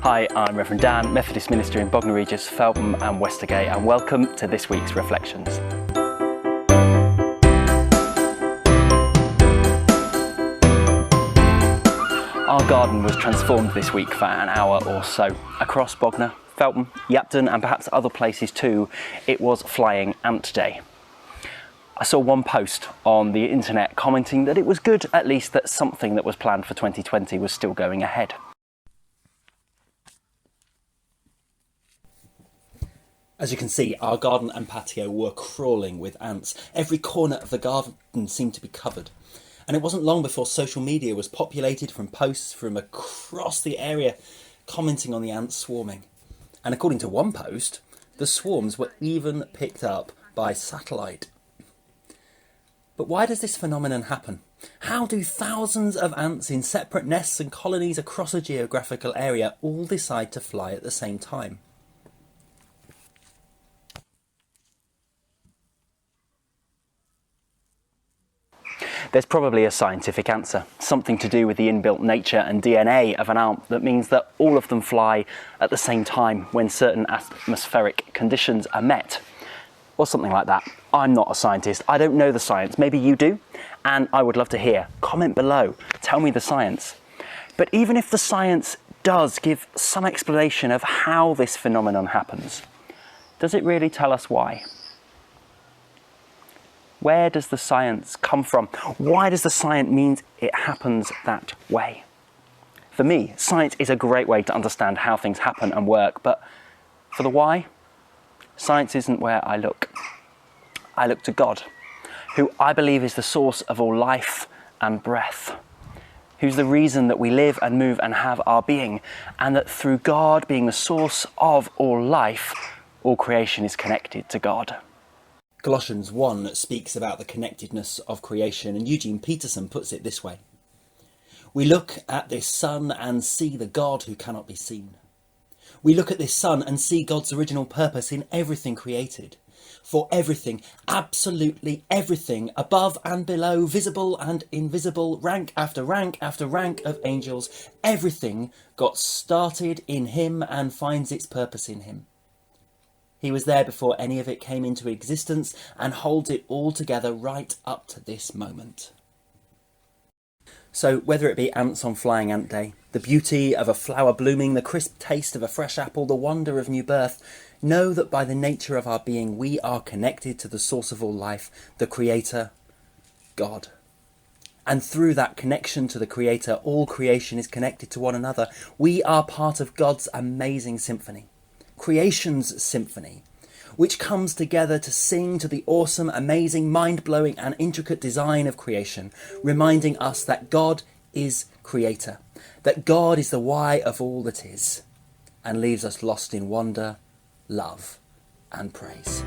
Hi, I'm Reverend Dan, Methodist minister in Bognor Regis, Feltham and Westergate, and welcome to this week's Reflections. Our garden was transformed this week for an hour or so. Across Bognor, Feltham, Yapton and perhaps other places too, it was Flying Ant Day. I saw one post on the internet commenting that it was good at least that something that was planned for 2020 was still going ahead. As you can see, our garden and patio were crawling with ants. Every corner of the garden seemed to be covered. And it wasn't long before social media was populated from posts from across the area commenting on the ants swarming. And according to one post, the swarms were even picked up by satellite. But why does this phenomenon happen? How do thousands of ants in separate nests and colonies across a geographical area all decide to fly at the same time? There's probably a scientific answer, something to do with the inbuilt nature and DNA of an ant that means that all of them fly at the same time when certain atmospheric conditions are met, or something like that. I'm not a scientist, I don't know the science, maybe you do, and I would love to hear. Comment below, tell me the science. But even if the science does give some explanation of how this phenomenon happens, does it really tell us why? Where does the science come from? Why does the science mean it happens that way? For me, science is a great way to understand how things happen and work, but for the why, science isn't where I look. I look to God, who I believe is the source of all life and breath, who's the reason that we live and move and have our being, and that through God being the source of all life, all creation is connected to God. Colossians 1 speaks about the connectedness of creation, and Eugene Peterson puts it this way. We look at this sun and see the God who cannot be seen. We look at this sun and see God's original purpose in everything created. For everything, absolutely everything, above and below, visible and invisible, rank after rank after rank of angels, everything got started in him and finds its purpose in him. He was there before any of it came into existence and holds it all together right up to this moment. So whether it be ants on Flying Ant Day, the beauty of a flower blooming, the crisp taste of a fresh apple, the wonder of new birth, know that by the nature of our being we are connected to the source of all life, the Creator, God. And through that connection to the Creator, all creation is connected to one another. We are part of God's amazing symphony. Creation's symphony, which comes together to sing to the awesome, amazing, mind-blowing and intricate design of creation, reminding us that God is creator, that God is the why of all that is, and leaves us lost in wonder, love and praise.